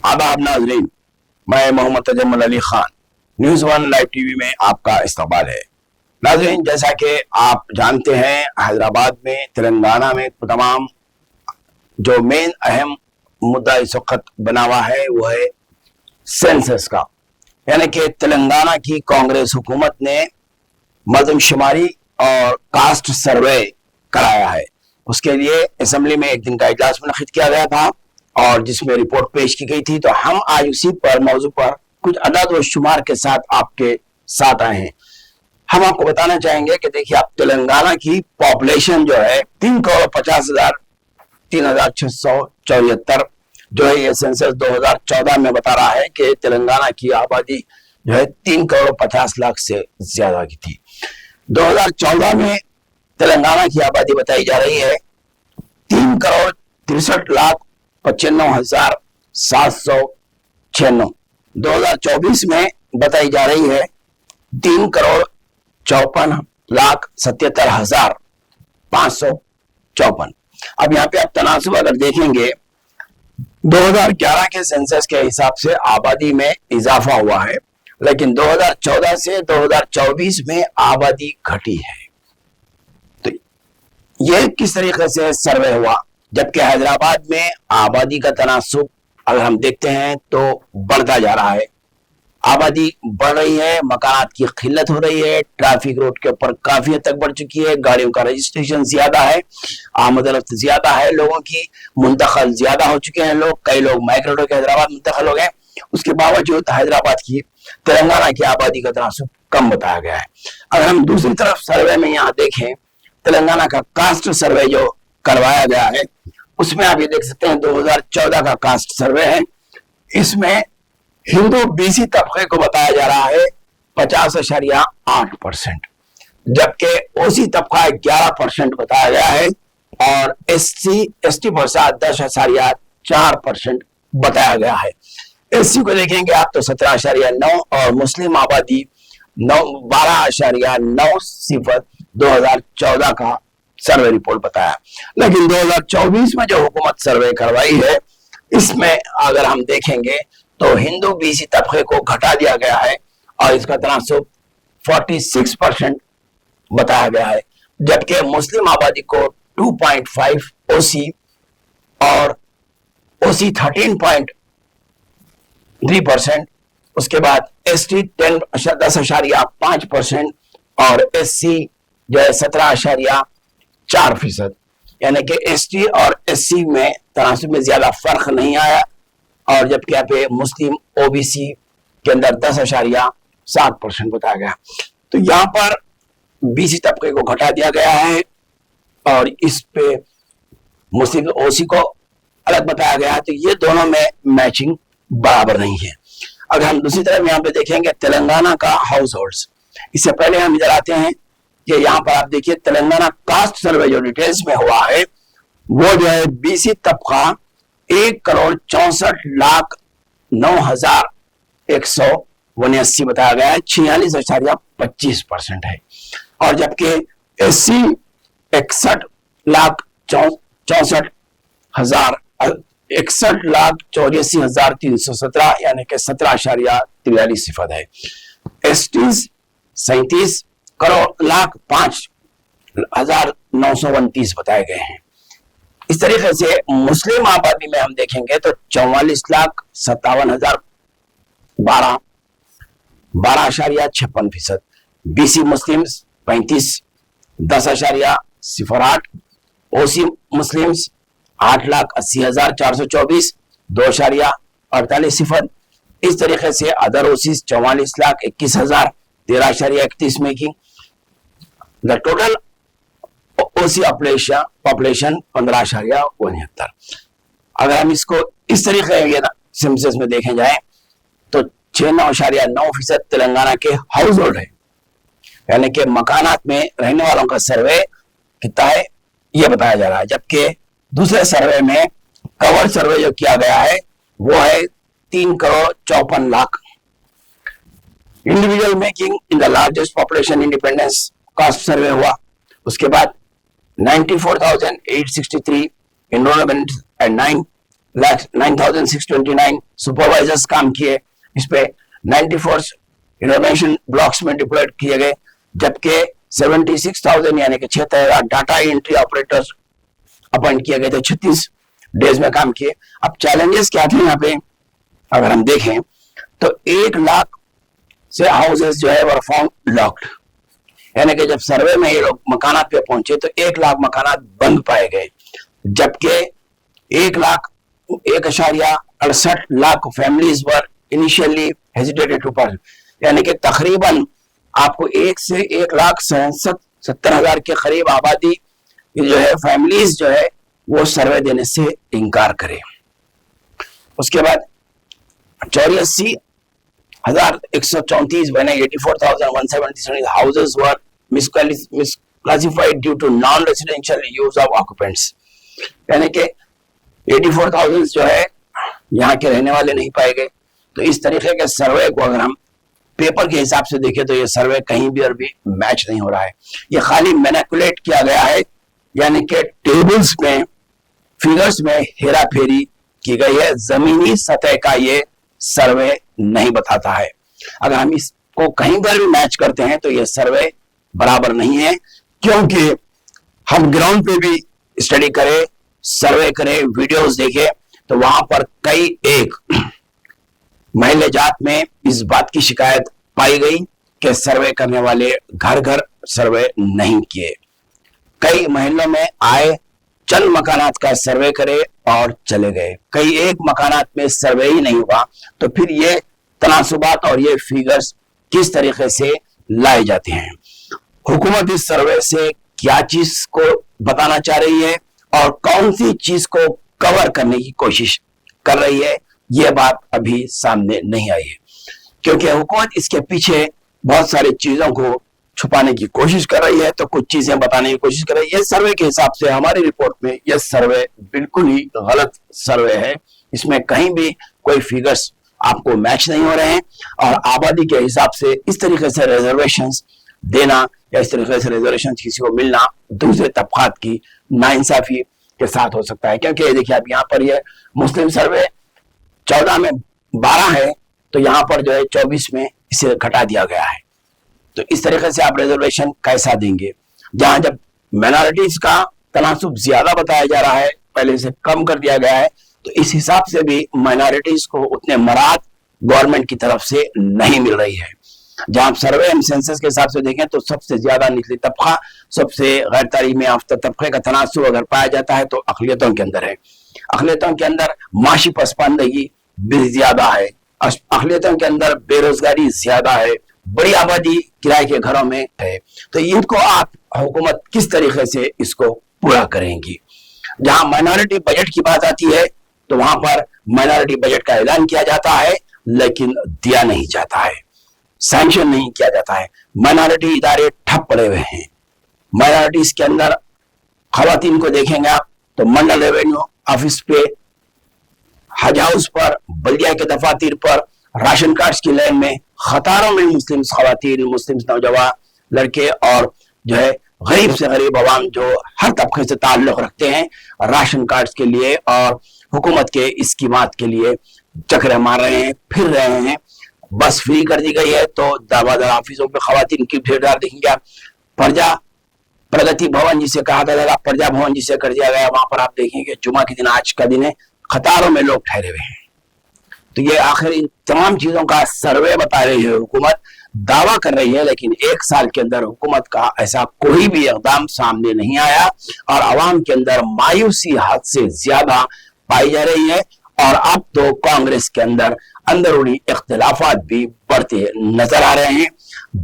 आदाब नाजरीन, मैं Mohammad Tajammul Ali Khan, news one live TV में आपका इस्तकबाल है। नाजरीन, जैसा कि आप जानते हैं, हैदराबाद में, तेलंगाना में तमाम जो मेन अहम मुद्दा इस वक्त बना हुआ है वो है सेंसस का। यानी कि तेलंगाना की कांग्रेस हुकूमत ने मर्दमशुमारी और कास्ट सर्वे कराया है। उसके लिए असेंबली में एक दिन का इजलास मुनक्किद किया गया था और जिसमें रिपोर्ट पेश की गई थी। तो हम आज उसी पर मौजू पर कुछ अदद व शुमार के साथ आपके साथ आए हैं। हम आपको बताना चाहेंगे कि देखिए, आप तेलंगाना की पॉपुलेशन जो है 3,50,3,674 जो है, ये सेंसस 2014 में बता रहा है कि तेलंगाना की आबादी जो है 3,50,00,000 से ज्यादा की थी। 2014 में तेलंगाना की आबादी बताई जा रही है 3,63,95,796। 2024 में बताई जा रही है 3,54,77,554। अब यहाँ पे आप तनासुब अगर देखेंगे, 2011 के सेंसस के हिसाब से आबादी में इजाफा हुआ है, लेकिन 2014 से 2024 में आबादी घटी है। तो यह किस तरीके से सर्वे हुआ? जबकि हैदराबाद में आबादी का तनासुब अगर हम देखते हैं तो बढ़ता जा रहा है। आबादी बढ़ रही है, मकानात की खिल्लत हो रही है, ट्रैफिक रोड के ऊपर काफी हद तक बढ़ चुकी है, गाड़ियों का रजिस्ट्रेशन ज्यादा है, आमद-ओ-रफ्त ज्यादा है, लोगों की मुंतकिल ज्यादा हो चुके हैं लोग, कई लोग माइग्रेट होकर हैदराबाद मुंतकिल हो गए। उसके बावजूद हैदराबाद की, तेलंगाना की आबादी का तनासुब कम बताया गया है। अगर हम दूसरी तरफ सर्वे में यहाँ देखें, तेलंगाना का कास्ट सर्वे जो करवाया गया है, उसमें आप ये देख सकते हैं 2014 का कास्ट सर्वे है। इसमें हिंदू बीसी तबके को बताया जा रहा है 50.8%, जबकि ओसी तबका 11% बताया गया है और एसटी प्रसाद 10.4% बताया गया है। एससी को देखेंगे आप तो 17.9 और मुस्लिम आबादी 12.90 2014 का सर्वे रिपोर्ट बताया। लेकिन 2024 में जो हुकूमत सर्वे करवाई है, इसमें अगर हम देखेंगे तो हिंदू बीसी तबके को घटा दिया गया है और इसका तनासुब 46% बताया गया है, जबकि मुस्लिम आबादी को 2.5 ओसी और ओसी 13.3%, उसके बाद एसटी 10.5% और एससी जो है 17.4%। यानी कि एसटी और एससी में तनासुब में ज्यादा फर्क नहीं आया, और जबकि यहाँ पे मुस्लिम ओबीसी के अंदर 10.7% बताया गया। तो यहाँ पर बीसी तबके को घटा दिया गया है और इस पे मुस्लिम ओसी को अलग बताया गया है। तो ये दोनों में मैचिंग बराबर नहीं है। अगर हम दूसरी तरफ यहाँ पे देखेंगे तेलंगाना का हाउस होल्ड्स, इससे पहले हम इधर आते हैं कि यहाँ पर आप देखिए तेलंगाना कास्ट सर्वे जो डिटेल्स में हुआ है, वो जो है बीसी तबका 1,04,09,179 बताया गया है, 46.25% है। और जबकि एससी 61,84,317 यानी कि 17.43% है। एसटी 37,05,929 बताए गए हैं। इस तरीके से मुस्लिम आबादी में हम देखेंगे तो 44,57,012 12.56%, बीसी मुस्लिम्स 35 10.08, ओसी मुस्लिम्स 8,80,424 2.48%। इस तरीके से other OCs 44,21,000 13.31 making the total OC population 15.69। अगर हम इसको इस तरीके सेंसस में देखे जाए तो 69.9% तेलंगाना के हाउस होल्ड है, यानी कि मकानात में रहने वालों का सर्वे कितना है ये बताया जा रहा है। जबकि दूसरे सर्वे में कवर सर्वे जो किया गया है वो है 3,54,00,000। Individual making in the largest population independence cast सर्वे हुआ, उसके बाद 94,863 enrollment at 9 9,629 सुपरवाइजर्स काम किए, इस पे 94 इंफॉर्मेशन ब्लॉक्स में डिप्लॉयड किए गए, जबकि 76,000 यानी कि 6,000 डाटा एंट्री ऑपरेटर्स अपॉइंट किए गए थे, 36 डेज में काम किए। अब चैलेंजेस क्या थे यहाँ पे अगर हम देखें तो 1 लाख से हाउसेस जो है वर फाउंड लॉक्ड, यानी कि जब सर्वे में ये लोग मकानात पे पहुंचे तो 1 लाख मकानात बंद पाए गए, जबकि 1,68 lakh families were initially hesitated to purchase, यानी कि तकरीबन आपको 1 से 1,67,000 के करीब आबादी जो है फैमिलीज जो है वो सर्वे देने से इनकार करे। उसके बाद 84,134 बने, 84,177 houses were misclassified due to non-residential use of occupants, यानी कि 84,000 जो है यहाँ के रहने वाले नहीं पाए गए। तो इस तरीके के सर्वे को अगर हम पेपर के हिसाब से देखें तो ये सर्वे कहीं भी और भी मैच नहीं हो रहा है, ये खाली मैनिपुलेट किया गया है, यानी कि टेबल्स में फिगर्स में हेरा फेरी की गई है, जमीनी सतह का ये सर्वे नहीं बताता है। अगर हम इसको कहीं पर भी मैच करते हैं तो ये सर्वे बराबर नहीं है, क्योंकि हम ग्राउंड पे भी स्टडी करें, सर्वे करें, वीडियोस देखें तो वहां पर कई एक महल्ले जात में इस बात की शिकायत पाई गई कि सर्वे करने वाले घर घर सर्वे नहीं किए। कई महल्लों में आए, चंद मकानात का सर्वे करे और चले गए, कई एक मकानात में सर्वे ही नहीं हुआ। तो फिर ये तनासुबात और ये फिगर्स किस तरीके से लाए जाते हैं? हुकूमत इस सर्वे से क्या चीज को बताना चाह रही है और कौन सी चीज को कवर करने की कोशिश कर रही है, यह बात अभी सामने नहीं आई है, क्योंकि हुकूमत इसके पीछे बहुत सारी चीजों को छुपाने की कोशिश कर रही है, तो कुछ चीजें बताने की कोशिश कर रही है। सर्वे के हिसाब से हमारी रिपोर्ट में यह सर्वे बिल्कुल ही गलत सर्वे है, इसमें कहीं भी कोई फिगर्स आपको मैच नहीं हो रहे हैं, और आबादी के हिसाब से इस तरीके से रिजर्वेशंस देना या इस तरीके से रिजर्वेशन किसी को मिलना दूसरे तबकात की नाइंसाफी के साथ हो सकता है। क्योंकि देखिए अब यहाँ पर ये मुस्लिम सर्वे 14 में 12 है, तो यहाँ पर जो है 24 में इसे घटा दिया गया है। तो इस तरीके से आप रिजर्वेशन कैसा देंगे? जहां जब माइनॉरिटीज का तनासुब ज्यादा बताया जा रहा है, पहले से कम कर दिया गया है, तो इस हिसाब से भी माइनॉरिटीज को उतने मराद गवर्नमेंट की तरफ से नहीं मिल रही है। जहां आप सर्वे एंड सेंसस के हिसाब से देखें तो सबसे ज्यादा निचली तबका, सबसे गैर तालीमी याफ्ता तबके का तनासुब अगर पाया जाता है तो अक़लियतों के अंदर है। अक़लियतों के अंदर माशी पसमानदगी भी ज्यादा है, अक़लियतों के अंदर बेरोजगारी ज्यादा है, बड़ी आबादी किराए के घरों में है। तो इनको आप हुकूमत किस तरीके से इसको पूरा करेंगी? जहां माइनॉरिटी बजट की बात आती है तो वहां पर माइनॉरिटी बजट का ऐलान किया जाता है, लेकिन दिया नहीं जाता है, सैंक्शन नहीं किया जाता है। माइनॉरिटी इदारे ठप पड़े हुए हैं। माइनॉरिटीज के अंदर खवातीन को देखेंगे आप तो मंडल रेवेन्यू ऑफिस पे, हज हाउस पर, बल्दिया के दफातर पर, राशन कार्ड्स की लाइन में कतारों में मुस्लिम खवातीन, मुस्लिम नौजवान लड़के और जो है गरीब से गरीब आवाम जो हर तबके से ताल्लुक रखते हैं, राशन कार्ड्स के लिए और हुकूमत के स्कीमात के लिए चक्कर मार रहे हैं, फिर रहे हैं। बस फ्री कर दी गई है तो दावादार ऑफिसों पे खवातीन की भीड़भाड़ देखेंगे आप। प्रजा प्रगति भवन जिसे कहा था, प्रजा भवन जिसे कर दिया गया, वहां पर आप देखेंगे जुमा के दिन, आज का दिन है, कतारों में लोग ठहरे हुए हैं। तो ये आखिर इन तमाम चीजों का सर्वे बता रही है हुकूमत, दावा कर रही है, लेकिन 1 साल के अंदर हुकूमत का ऐसा कोई भी इक़दाम सामने नहीं आया और आवाम के अंदर मायूसी हद से ज्यादा पाई जा रही है। और अब तो कांग्रेस के अंदर अंदरूनी इख्तिलाफात भी बढ़ते नजर आ रहे हैं।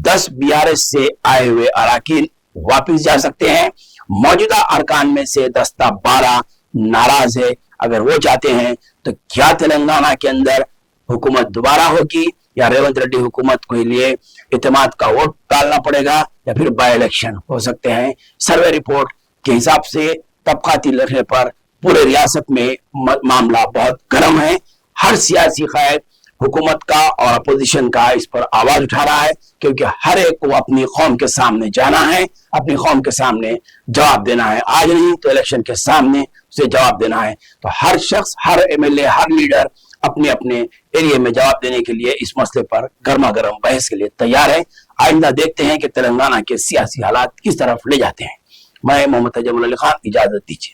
10 BRS से आए हुए अरकान वापिस जा सकते हैं, मौजूदा अरकान में से 10 था 12 नाराज है। अगर वो चाहते हैं तो क्या तेलंगाना के अंदर हुकूमत दोबारा होगी या रेवंत रेड्डी हुकूमत के लिए इत्तेमाद का वोट डालना पड़ेगा या फिर बाय इलेक्शन हो सकते हैं। सर्वे रिपोर्ट के हिसाब से तबकाती लड़ने पर पूरे रियासत में मामला बहुत गर्म है। हर सियासी कायद हुकूमत का और अपोजिशन का इस पर आवाज उठा रहा है, क्योंकि हर एक को अपनी कौम के सामने जाना है, अपनी कौम के सामने जवाब देना है। आज नहीं तो इलेक्शन के सामने اسے جواب دینا ہے. تو ہر شخص، ہر MLA، ہر لیڈر اپنے اپنے ایریے میں جواب دینے کے لیے اس مسئلے پر گرما گرم بحث کے لیے تیار ہے. آئندہ دیکھتے ہیں کہ تلنگانہ کے سیاسی حالات کس طرف لے جاتے ہیں. میں محمد تجمل علی خان، اجازت دیجیے.